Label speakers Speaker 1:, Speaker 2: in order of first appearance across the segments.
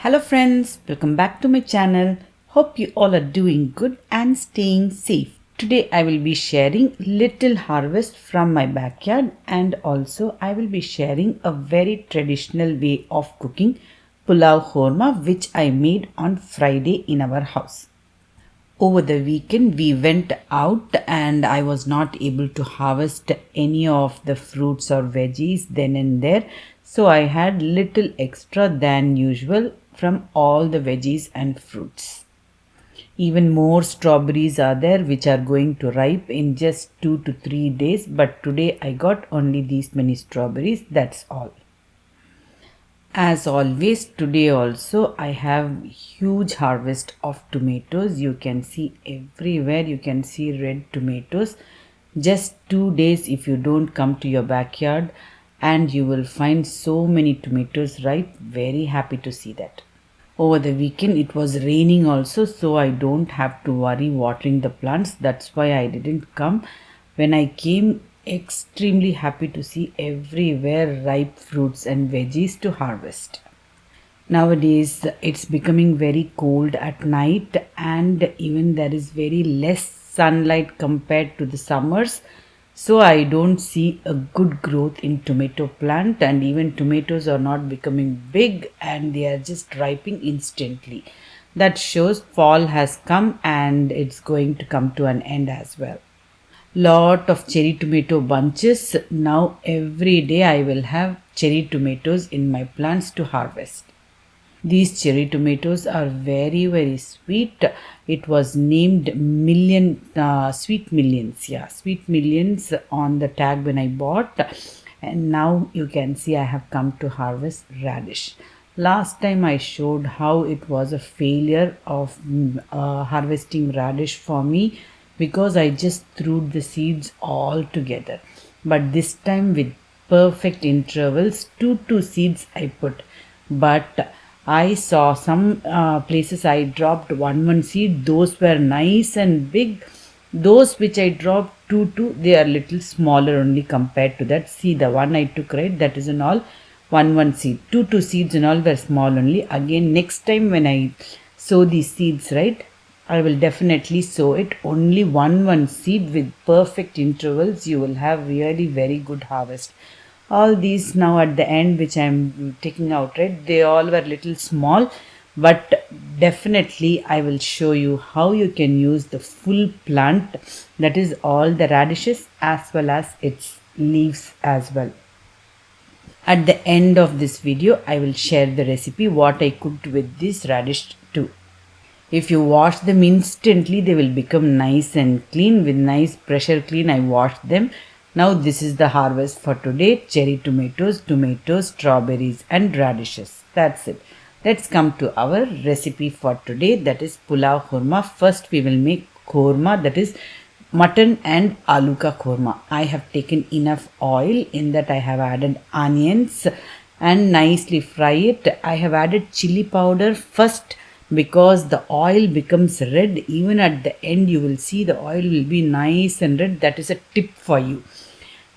Speaker 1: Hello friends, welcome back to my channel. Hope you all are doing good and staying safe. Today I will be sharing little harvest from my backyard, and also I will be sharing a very traditional way of cooking Pulao Korma which I made on Friday in our house. Over the weekend we went out and I was not able to harvest any of the fruits or veggies then and there, so I had little extra than usual from all the veggies and fruits. Even more strawberries are there which are going to ripe in just 2 to 3 days, but today I got only these many strawberries, that's all. As always, today also I have huge harvest of tomatoes. You can see everywhere, you can see red tomatoes. Just 2 days if you don't come to your backyard and you will find so many tomatoes ripe. Very happy to see that. Over the weekend it was raining also, so I don't have to worry watering the plants. That's why I didn't come. When I came, extremely happy to see everywhere ripe fruits and veggies to harvest. Nowadays it's becoming very cold at night and even there is very less sunlight compared to the summers, so I don't see a good growth in tomato plant, and even tomatoes are not becoming big and they are just ripening instantly. That shows fall has come and it's going to come to an end as well. Lot of cherry tomato bunches. Now every day I will have cherry tomatoes in my plants to harvest. These cherry tomatoes are very sweet. It was named sweet millions. Yeah, sweet millions on the tag when I bought. And now you can see I have come to harvest radish. Last time I showed how it was a failure of harvesting radish for me, because I just threw the seeds all together. But this time with perfect intervals, 2 seeds I put. But I saw some places I dropped one seed. Those were nice and big. Those which I dropped two, they are little smaller only compared to that. See, the one I took, right, that is in all one seed. Two seeds and all were small only. Again, next time when I sow these seeds, right, I will definitely sow it only one seed with perfect intervals. You will have really very good harvest. All these now at the end which I am taking out, right, they all were little small, but definitely I will show you how you can use the full plant, that is all the radishes as well as its leaves as well. At the end of this video I will share the recipe what I cooked with this radish too. If you wash them instantly, they will become nice and clean. With nice pressure clean, I washed them. Now this is the harvest for today. Cherry tomatoes, strawberries and radishes. That's it. Let's come to our recipe for today, that is Pulao Korma. First we will make korma, that is mutton and aloo ka korma. I have taken enough oil. In that I have added onions and nicely fry it. I have added chili powder first, because the oil becomes red. Even at the end you will see the oil will be nice and red. That is a tip for you.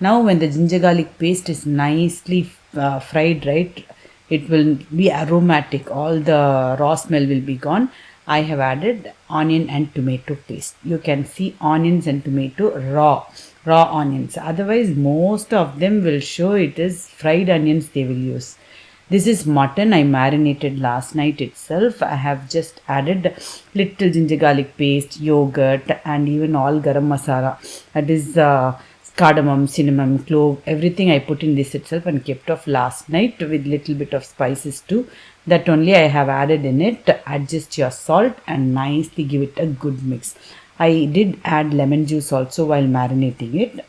Speaker 1: Now when the ginger garlic paste is nicely fried, right, it will be aromatic. All the raw smell will be gone. I have added onion and tomato paste. You can see onions and tomato raw onions. Otherwise most of them will show it is fried onions they will use. This is mutton I marinated last night itself. I have just added little ginger garlic paste, yogurt and even all garam masala. That is cardamom, cinnamon, clove, everything I put in this itself and kept off last night with little bit of spices too. That only I have added in it. Adjust your salt and nicely give it a good mix. I did add lemon juice also while marinating it.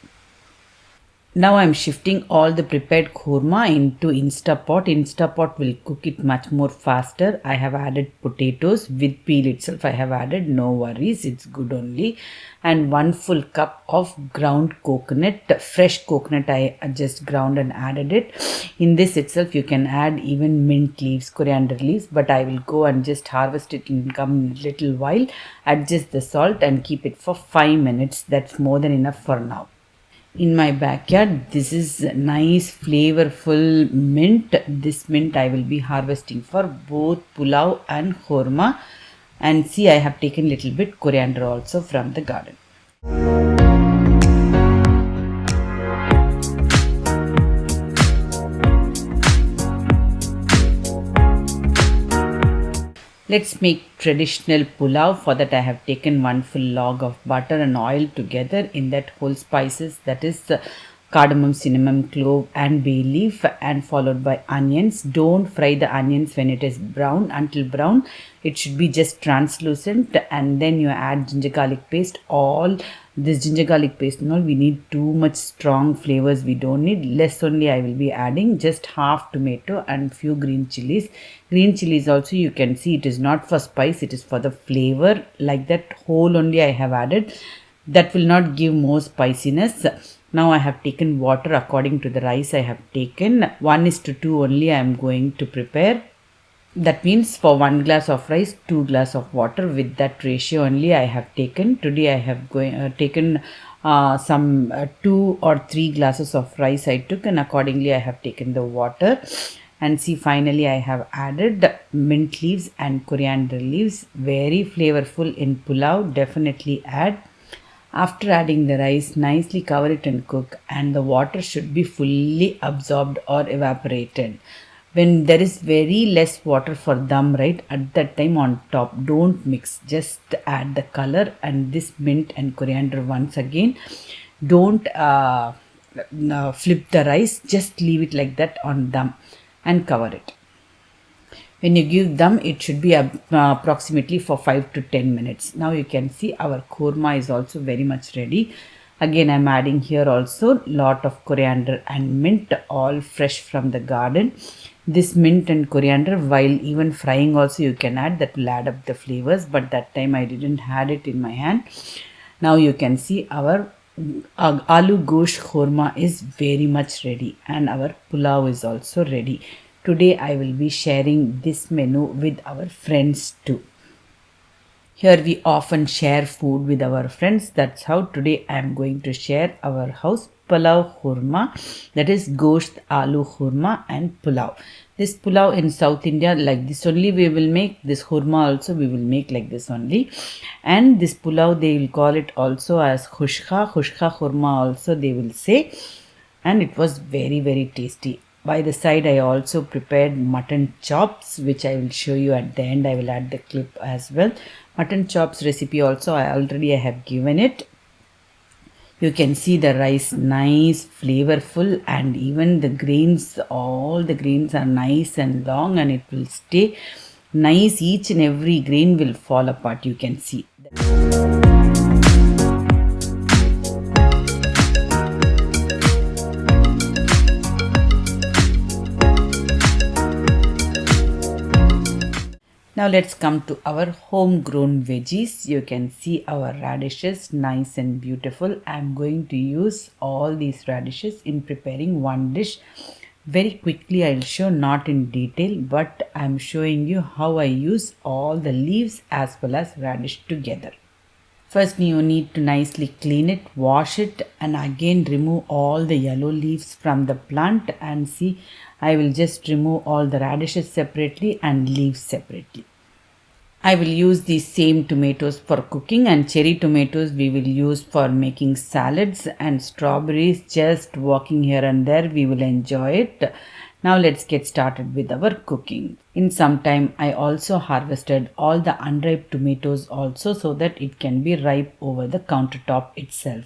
Speaker 1: Now I am shifting all the prepared korma into Instapot. Instapot will cook it much more faster. I have added potatoes with peel itself. I have added, no worries, it's good only. And 1 full cup of ground coconut, fresh coconut I just ground and added it. In this itself you can add even mint leaves, coriander leaves, but I will go and just harvest it in come little while. Adjust the salt and keep it for 5 minutes. That's more than enough for now. in my backyard. This is nice flavorful mint. This mint I will be harvesting for both pulao and korma. And see, I have taken little bit coriander also from the garden. Let's make traditional pulao. For that I have taken one full log of butter and oil together. In that whole spices, that is cardamom, cinnamon, clove and bay leaf, and followed by onions. Don't fry the onions when it is brown until brown. It should be just translucent, and then you add ginger garlic paste. All this ginger garlic paste and all, we need too much strong flavors, we don't need. Less only I will be adding, just half tomato and few green chilies. Green chilies also, you can see it is not for spice, it is for the flavor. Like that whole only I have added. That will not give more spiciness. Now I have taken water according to the rice I have taken. 1:2 only I am going to prepare. That means for 1 glass of rice, 2 glass of water. With that ratio only I have taken. Today I have taken some 2 or 3 glasses of rice I took, and accordingly I have taken the water. And see, finally I have added mint leaves and coriander leaves. Very flavorful in pulao. Definitely add. After adding the rice, nicely cover it and cook, and the water should be fully absorbed or evaporated. When there is very less water for dum, right, at that time on top, don't mix, just add the color and this mint and coriander once again. Don't flip the rice, just leave it like that on dum and cover it. When you give dum, it should be approximately for 5 to 10 minutes. Now you can see our korma is also very much ready. Again, I am adding here also lot of coriander and mint, all fresh from the garden. This mint and coriander, while even frying also you can add, that will add up the flavors, but that time I didn't had it in my hand. Now you can see our aloo gosht korma is very much ready, and our pulao is also ready. Today I will be sharing this menu with our friends too. Here we often share food with our friends. That's how today I am going to share our house pulao korma, that is gosht aloo korma and pulao. This pulao in South India like this only we will make. This korma also we will make like this only. And this pulao they will call it also as khushka korma also they will say. And it was very very tasty. By the side I also prepared mutton chops, which I will show you at the end. I will add the clip as well. Mutton chops recipe also I have given it. You can see the rice nice, flavorful, and even the grains, all the grains are nice and long, and it will stay nice. Each and every grain will fall apart, you can see. Now let's come to our homegrown veggies. You can see our radishes, nice and beautiful. I am going to use all these radishes in preparing one dish. Very quickly I will show, not in detail, but I am showing you how I use all the leaves as well as radish together. First you need to nicely clean it, wash it, and again remove all the yellow leaves from the plant. And see, I will just remove all the radishes separately and leaves separately. I will use these same tomatoes for cooking, and cherry tomatoes we will use for making salads, and strawberries just walking here and there we will enjoy it. Now let's get started with our cooking. In some time I also harvested all the unripe tomatoes also, so that it can be ripe over the countertop itself.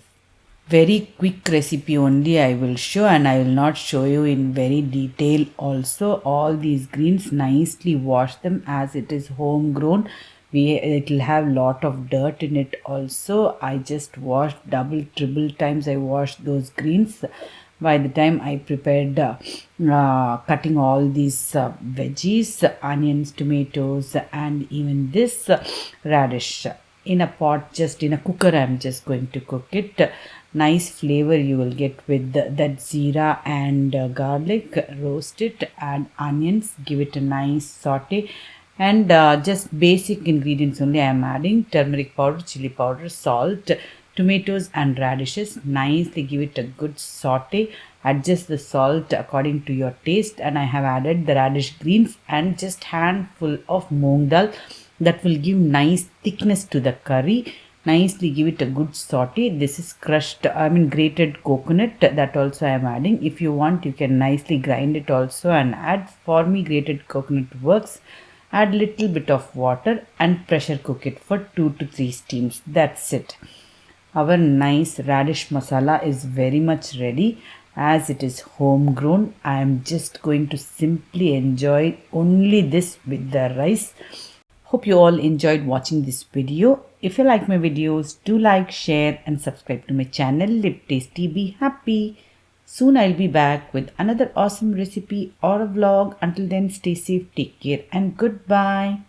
Speaker 1: Very quick recipe only I will show, and I will not show you in very detail also. All these greens, nicely wash them, as it is homegrown. It will have lot of dirt in it also. I just washed double, triple times I washed those greens. By the time I prepared cutting all these veggies, onions, tomatoes, and even this radish in a pot, just in a cooker I am just going to cook it. Nice flavor you will get with that jeera and garlic. Roast it, add onions, give it a nice saute, and just basic ingredients only I am adding: turmeric powder, chili powder, salt, tomatoes and radishes. Nicely give it a good saute. Adjust the salt according to your taste, and I have added the radish greens and just handful of moong dal. That will give nice thickness to the curry. Nicely give it a good saute. This is grated coconut that also I am adding. If you want, you can nicely grind it also and add. For me, grated coconut works. Add little bit of water and pressure cook it for 2 to 3 steams. That's it. Our nice radish masala is very much ready. As it is homegrown, I am just going to simply enjoy only this with the rice. Hope you all enjoyed watching this video. If you like my videos, do like, share and subscribe to my channel. Live tasty, be happy. Soon I'll be back with another awesome recipe or a vlog. Until then, stay safe, take care and goodbye.